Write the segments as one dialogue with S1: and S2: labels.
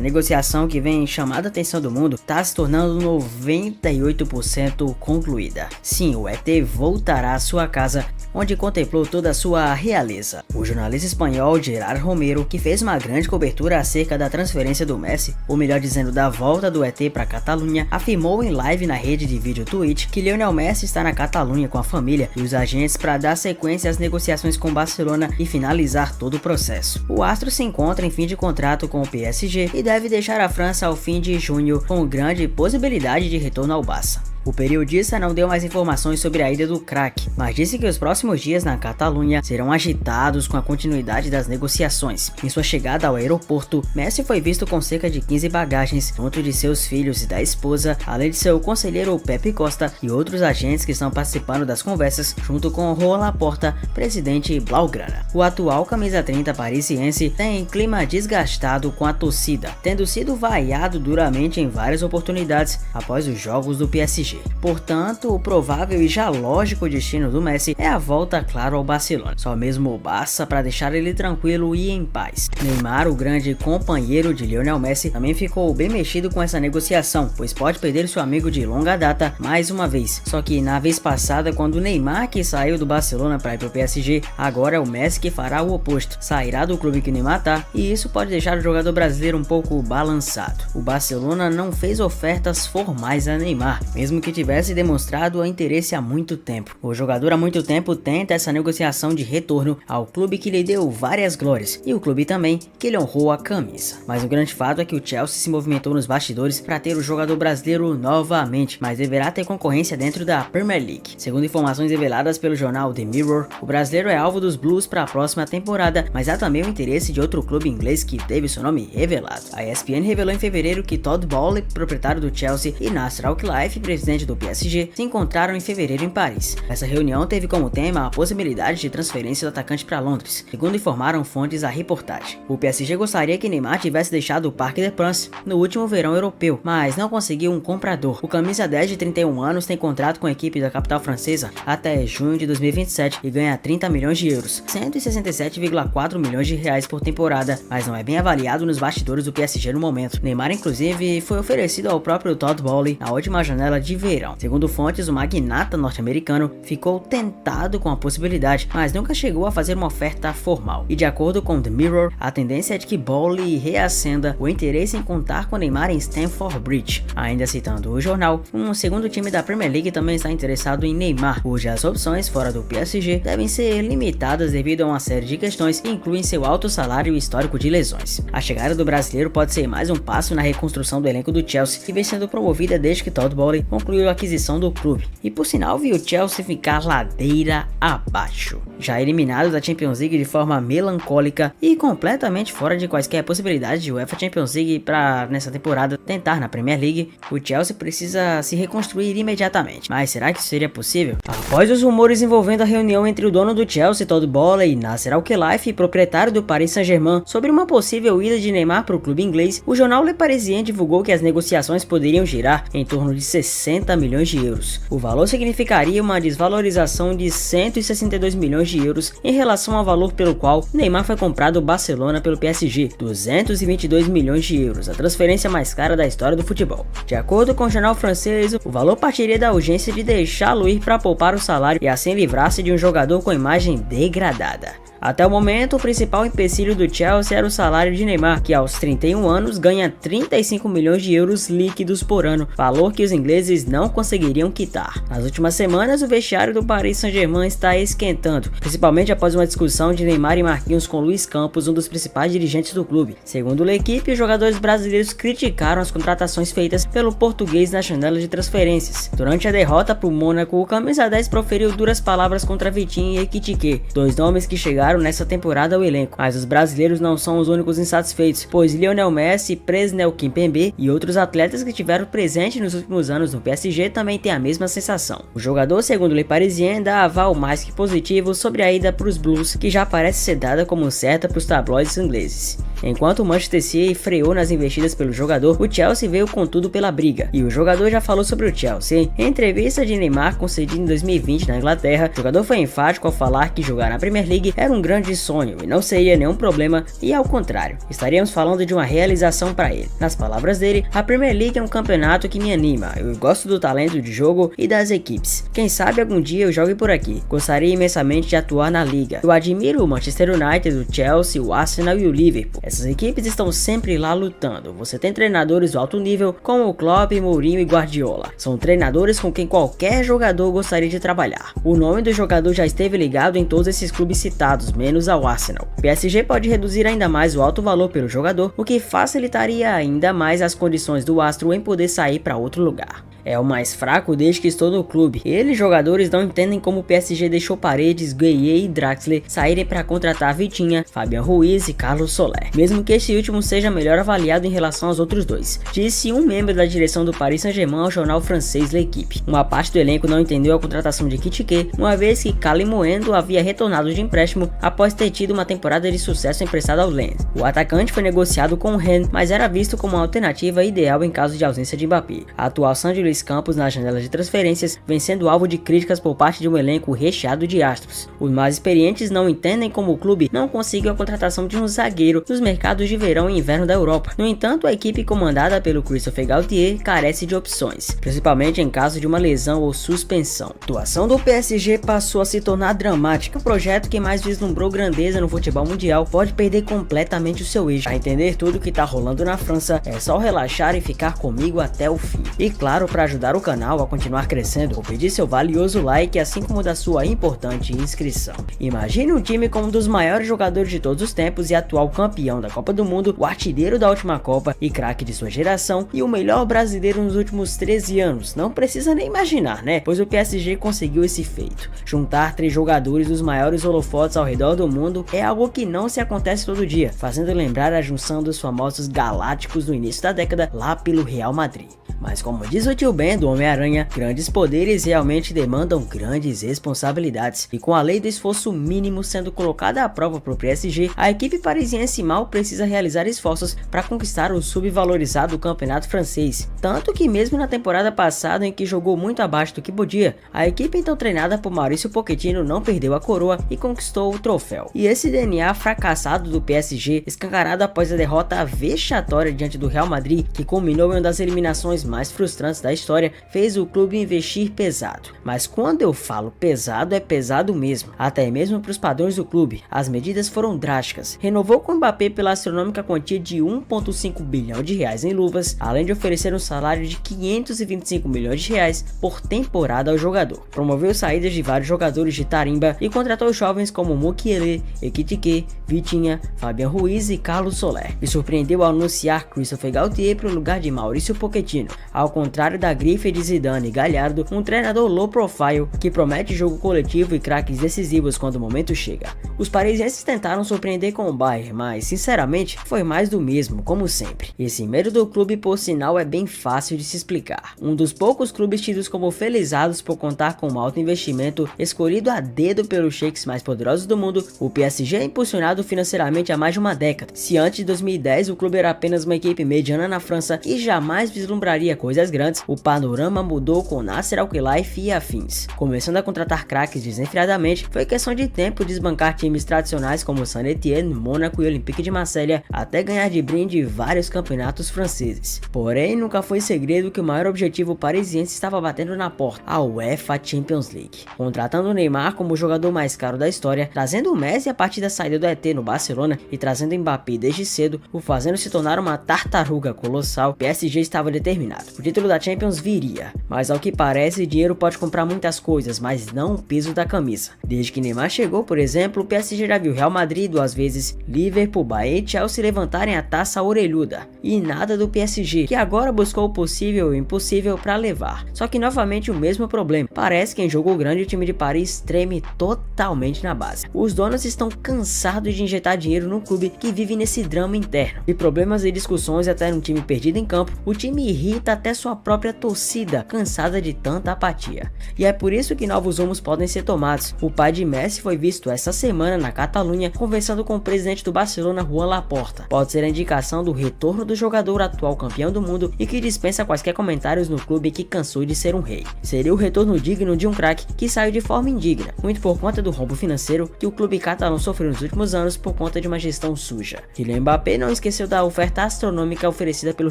S1: Essa negociação, que vem chamando a atenção do mundo, está se tornando 98% concluída. Sim, o ET voltará à sua casa, onde contemplou toda a sua realeza. O jornalista espanhol Gerard Romero, que fez uma grande cobertura acerca da transferência do Messi, ou melhor dizendo, da volta do ET para Catalunha, afirmou em live na rede de vídeo Twitch que Lionel Messi está na Catalunha com a família e os agentes para dar sequência às negociações com Barcelona e finalizar todo o processo. O astro se encontra em fim de contrato com o PSG e deve deixar a França ao fim de junho, com grande possibilidade de retorno ao Barça. O periodista não deu mais informações sobre a ida do craque, mas disse que os próximos dias na Catalunha serão agitados com a continuidade das negociações. Em sua chegada ao aeroporto, Messi foi visto com cerca de 15 bagagens, junto de seus filhos e da esposa, além de seu conselheiro Pepe Costa e outros agentes que estão participando das conversas, junto com Joan Laporta, presidente blaugrana. O atual camisa 30 parisiense tem clima desgastado com a torcida, tendo sido vaiado duramente em várias oportunidades após os jogos do PSG. Portanto, o provável e já lógico destino do Messi é a volta, claro, ao Barcelona. Só mesmo o Barça para deixar ele tranquilo e em paz. Neymar, o grande companheiro de Lionel Messi, também ficou bem mexido com essa negociação, pois pode perder seu amigo de longa data mais uma vez. Só que na vez passada, quando o Neymar que saiu do Barcelona para ir para o PSG, agora é o Messi que fará o oposto. Sairá do clube que Neymar tá, e isso pode deixar o jogador brasileiro um pouco balançado. O Barcelona não fez ofertas formais a Neymar, mesmo que tivesse demonstrado interesse há muito tempo. O jogador há muito tempo tenta essa negociação de retorno ao clube que lhe deu várias glórias, e o clube também que lhe honrou a camisa. Mas o grande fato é que o Chelsea se movimentou nos bastidores para ter o jogador brasileiro novamente, mas deverá ter concorrência dentro da Premier League. Segundo informações reveladas pelo jornal The Mirror, o brasileiro é alvo dos Blues para a próxima temporada, mas há também o interesse de outro clube inglês que teve seu nome revelado. A ESPN revelou em fevereiro que Todd Boehly, proprietário do Chelsea, e Nasser Al-Khelaifi, presidente do PSG, se encontraram em fevereiro em Paris. Essa reunião teve como tema a possibilidade de transferência do atacante para Londres, segundo informaram fontes à reportagem. O PSG gostaria que Neymar tivesse deixado o Parc des Princes no último verão europeu, mas não conseguiu um comprador. O camisa 10 de 31 anos tem contrato com a equipe da capital francesa até junho de 2027 e ganha 30 milhões de euros, 167,4 milhões de reais por temporada, mas não é bem avaliado nos bastidores do PSG no momento. Neymar, inclusive, foi oferecido ao próprio Todd Boehly na última janela de verão. Segundo fontes, o magnata norte-americano ficou tentado com a possibilidade, mas nunca chegou a fazer uma oferta formal. E de acordo com The Mirror, a tendência é de que Boehly reacenda o interesse em contar com Neymar em Stamford Bridge. Ainda citando o jornal, um segundo time da Premier League também está interessado em Neymar, cujas opções fora do PSG devem ser limitadas devido a uma série de questões que incluem seu alto salário e histórico de lesões. A chegada do brasileiro pode ser mais um passo na reconstrução do elenco do Chelsea, que vem sendo promovida desde que Todd Boehly concluiu a aquisição do clube, e por sinal viu o Chelsea ficar ladeira abaixo. Já eliminado da Champions League de forma melancólica e completamente fora de quaisquer possibilidades de UEFA Champions League para nessa temporada tentar na Premier League, o Chelsea precisa se reconstruir imediatamente. Mas será que isso seria possível? Após os rumores envolvendo a reunião entre o dono do Chelsea, Todd Boehly, e Nasser Al-Khelaifi, proprietário do Paris Saint-Germain, sobre uma possível ida de Neymar para o clube inglês, o jornal Le Parisien divulgou que as negociações poderiam girar em torno de 60 milhões de euros. O valor significaria uma desvalorização de 162 milhões de euros em relação ao valor pelo qual Neymar foi comprado do Barcelona pelo PSG, 222 milhões de euros, a transferência mais cara da história do futebol. De acordo com o jornal francês, o valor partiria da urgência de deixá-lo ir para poupar o salário e assim livrar-se de um jogador com imagem degradada. Até o momento, o principal empecilho do Chelsea era o salário de Neymar, que aos 31 anos ganha 35 milhões de euros líquidos por ano, valor que os ingleses não conseguiriam quitar. Nas últimas semanas, o vestiário do Paris Saint-Germain está esquentando, principalmente após uma discussão de Neymar e Marquinhos com Luis Campos, um dos principais dirigentes do clube. Segundo a equipe, os jogadores brasileiros criticaram as contratações feitas pelo português na janela de transferências. Durante a derrota para o Mônaco, o camisa 10 proferiu duras palavras contra Vitinho e Ekitike, dois nomes que chegaram nessa temporada ao elenco, mas os brasileiros não são os únicos insatisfeitos, pois Lionel Messi, Presnel Kimpembe e outros atletas que tiveram presente nos últimos anos no PSG também têm a mesma sensação. O jogador, segundo Le Parisien, dá aval mais que positivo sobre a ida para os Blues, que já parece ser dada como certa para os tabloides ingleses. Enquanto o Manchester City freou nas investidas pelo jogador, o Chelsea veio com tudo pela briga, e o jogador já falou sobre o Chelsea. Em entrevista de Neymar concedida em 2020 na Inglaterra, o jogador foi enfático ao falar que jogar na Premier League era um grande sonho e não seria nenhum problema, e ao contrário, estaríamos falando de uma realização para ele. Nas palavras dele, a Premier League é um campeonato que me anima, eu gosto do talento de jogo e das equipes. Quem sabe algum dia eu jogue por aqui, gostaria imensamente de atuar na liga. Eu admiro o Manchester United, o Chelsea, o Arsenal e o Liverpool. Essas equipes estão sempre lá lutando. Você tem treinadores do alto nível como o Klopp, Mourinho e Guardiola. São treinadores com quem qualquer jogador gostaria de trabalhar. O nome do jogador já esteve ligado em todos esses clubes citados, menos ao Arsenal. O PSG pode reduzir ainda mais o alto valor pelo jogador, o que facilitaria ainda mais as condições do astro em poder sair para outro lugar. É o mais fraco desde que estou no clube. Eles, jogadores, não entendem como o PSG deixou Paredes, Gueye e Draxler saírem para contratar Vitinha, Fabian Ruiz e Carlos Soler, mesmo que este último seja melhor avaliado em relação aos outros dois, disse um membro da direção do Paris Saint-Germain ao jornal francês L'Equipe. Uma parte do elenco não entendeu a contratação de Kitike, uma vez que Kali Moendo havia retornado de empréstimo após ter tido uma temporada de sucesso emprestado ao Lens. O atacante foi negociado com o Rennes, mas era visto como uma alternativa ideal em caso de ausência de Mbappé. A atual Sandy Campos na janela de transferências vem sendo alvo de críticas por parte de um elenco recheado de astros. Os mais experientes não entendem como o clube não conseguiu a contratação de um zagueiro nos mercados de verão e inverno da Europa. No entanto, a equipe comandada pelo Christopher Galtier carece de opções, principalmente em caso de uma lesão ou suspensão. A atuação do PSG passou a se tornar dramática. O projeto que mais vislumbrou grandeza no futebol mundial pode perder completamente o seu eixo. Para entender tudo o que está rolando na França, é só relaxar e ficar comigo até o fim. E claro, para ajudar o canal a continuar crescendo, vou pedir seu valioso like, assim como da sua importante inscrição. Imagine um time com um dos maiores jogadores de todos os tempos e atual campeão da Copa do Mundo, o artilheiro da última Copa e craque de sua geração e o melhor brasileiro nos últimos 13 anos. Não precisa nem imaginar, né? Pois o PSG conseguiu esse feito. Juntar 3 jogadores dos maiores holofotes ao redor do mundo é algo que não se acontece todo dia, fazendo lembrar a junção dos famosos galácticos no início da década lá pelo Real Madrid. Mas como diz o tio Ben do Homem-Aranha, grandes poderes realmente demandam grandes responsabilidades, e com a lei do esforço mínimo sendo colocada à prova para o PSG, a equipe parisiense mal precisa realizar esforços para conquistar o subvalorizado campeonato francês, tanto que mesmo na temporada passada em que jogou muito abaixo do que podia, a equipe então treinada por Maurício Pochettino não perdeu a coroa e conquistou o troféu. E esse DNA fracassado do PSG, escancarado após a derrota vexatória diante do Real Madrid, que culminou em uma das eliminações mais frustrantes da história, fez o clube investir pesado. Mas quando eu falo pesado, é pesado mesmo, até mesmo para os padrões do clube. As medidas foram drásticas. Renovou com o Mbappé pela astronômica quantia de 1,5 bilhão de reais em luvas, além de oferecer um salário de 525 milhões de reais por temporada ao jogador. Promoveu saídas de vários jogadores de tarimba e contratou jovens como Mukiele, Ekitike, Vitinha, Fabian Ruiz e Carlos Soler. E surpreendeu ao anunciar Christopher Galtier para o lugar de Maurício Pochettino. Ao contrário da grife de Zidane e Galhardo, um treinador low profile que promete jogo coletivo e craques decisivos quando o momento chega. Os parisienses tentaram surpreender com o Bayern, mas sinceramente foi mais do mesmo, como sempre. Esse medo do clube, por sinal, é bem fácil de se explicar. Um dos poucos clubes tidos como felizados por contar com um alto investimento escolhido a dedo pelos sheiks mais poderosos do mundo, o PSG é impulsionado financeiramente há mais de uma década. Se antes de 2010 o clube era apenas uma equipe mediana na França e jamais vislumbraria coisas grandes, o panorama mudou com Nasser Al-Khelaifi e afins. Começando a contratar craques desenfreadamente, foi questão de tempo desbancar times tradicionais como Saint-Étienne, Mônaco e Olympique de Marselha, até ganhar de brinde vários campeonatos franceses. Porém, nunca foi segredo que o maior objetivo parisiense estava batendo na porta, a UEFA Champions League. Contratando o Neymar como o jogador mais caro da história, trazendo o Messi a partir da saída do ET no Barcelona e trazendo Mbappé desde cedo, o fazendo se tornar uma tartaruga colossal, o PSG estava determinado. O título da Champions viria, mas ao que parece, dinheiro pode comprar muitas coisas, mas não o peso da camisa. Desde que Neymar chegou, por exemplo, o PSG já viu Real Madrid 2 vezes, Liverpool, Bahia e Chelsea levantarem a taça orelhuda. E nada do PSG, que agora buscou o possível e o impossível para levar. Só que novamente o mesmo problema. Parece que em jogo grande o time de Paris treme totalmente na base. Os donos estão cansados de injetar dinheiro no clube que vive nesse drama interno. E problemas e discussões até num time perdido em campo, o time irrita até sua própria torcida cansada de tanta apatia. E é por isso que novos rumos podem ser tomados. O pai de Messi foi visto essa semana na Catalunha conversando com o presidente do Barcelona, Joan Laporta. Pode ser a indicação do retorno do jogador atual campeão do mundo e que dispensa quaisquer comentários no clube que cansou de ser um rei. Seria o retorno digno de um craque que saiu de forma indigna, muito por conta do rombo financeiro que o clube catalão sofreu nos últimos anos por conta de uma gestão suja. Kylian Mbappé não esqueceu da oferta astronômica oferecida pelo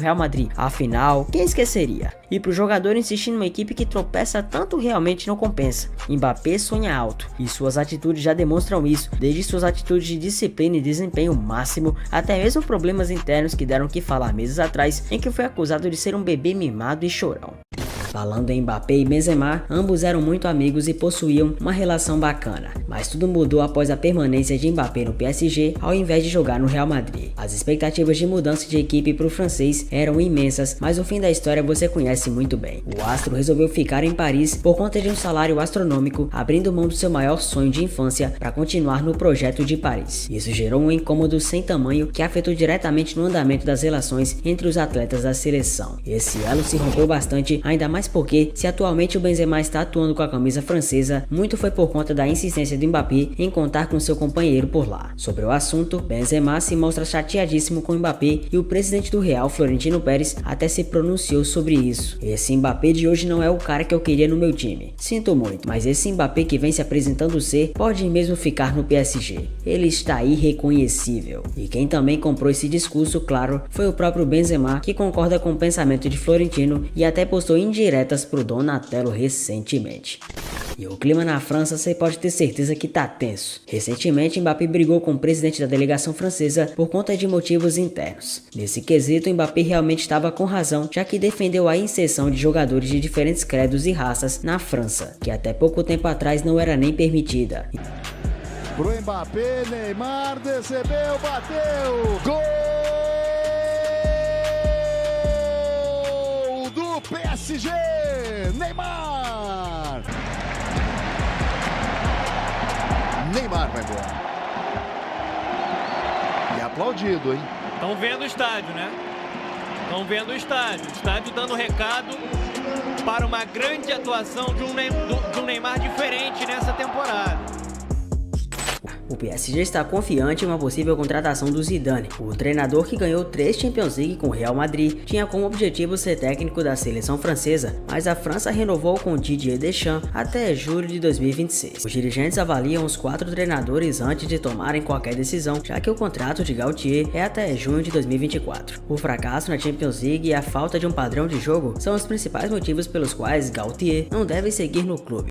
S1: Real Madrid, afinal, quem esqueceria? E pro jogador insistir numa equipe que tropeça tanto realmente não compensa. Mbappé sonha alto, e suas atitudes já demonstram isso, desde suas atitudes de disciplina e desempenho máximo, até mesmo problemas internos que deram que falar meses atrás, em que foi acusado de ser um bebê mimado e chorão. Falando em Mbappé e Benzema, ambos eram muito amigos e possuíam uma relação bacana, mas tudo mudou após a permanência de Mbappé no PSG ao invés de jogar no Real Madrid. As expectativas de mudança de equipe para o francês eram imensas, mas o fim da história você conhece muito bem. O astro resolveu ficar em Paris por conta de um salário astronômico, abrindo mão do seu maior sonho de infância para continuar no projeto de Paris. Isso gerou um incômodo sem tamanho que afetou diretamente no andamento das relações entre os atletas da seleção. Esse elo se rompeu bastante, ainda mais porque, se atualmente o Benzema está atuando com a camisa francesa, muito foi por conta da insistência do Mbappé em contar com seu companheiro por lá. Sobre o assunto, Benzema se mostra chateadíssimo com o Mbappé e o presidente do Real, Florentino Pérez, até se pronunciou sobre isso. Esse Mbappé de hoje não é o cara que eu queria no meu time. Sinto muito, mas esse Mbappé que vem se apresentando ser, pode mesmo ficar no PSG. Ele está irreconhecível. E quem também comprou esse discurso, claro, foi o próprio Benzema, que concorda com o pensamento de Florentino e até postou indiretas pro Donatello recentemente. E o clima na França você pode ter certeza que tá tenso. Recentemente, Mbappé brigou com o presidente da delegação francesa por conta de motivos internos. Nesse quesito, Mbappé realmente estava com razão, já que defendeu a inserção de jogadores de diferentes credos e raças na França, que até pouco tempo atrás não era nem permitida.
S2: Pro Mbappé, Neymar recebeu, bateu, gol do PSG, Neymar! Neymar vai embora. E aplaudido, hein?
S3: Estão vendo o estádio, né? Estão vendo o estádio. O estádio dando recado para uma grande atuação de um Neymar diferente nessa temporada.
S1: O PSG está confiante em uma possível contratação do Zidane. O treinador, que ganhou 3 Champions League com o Real Madrid, tinha como objetivo ser técnico da seleção francesa, mas a França renovou com Didier Deschamps até julho de 2026. Os dirigentes avaliam os 4 treinadores antes de tomarem qualquer decisão, já que o contrato de Galtier é até junho de 2024. O fracasso na Champions League e a falta de um padrão de jogo são os principais motivos pelos quais Galtier não deve seguir no clube.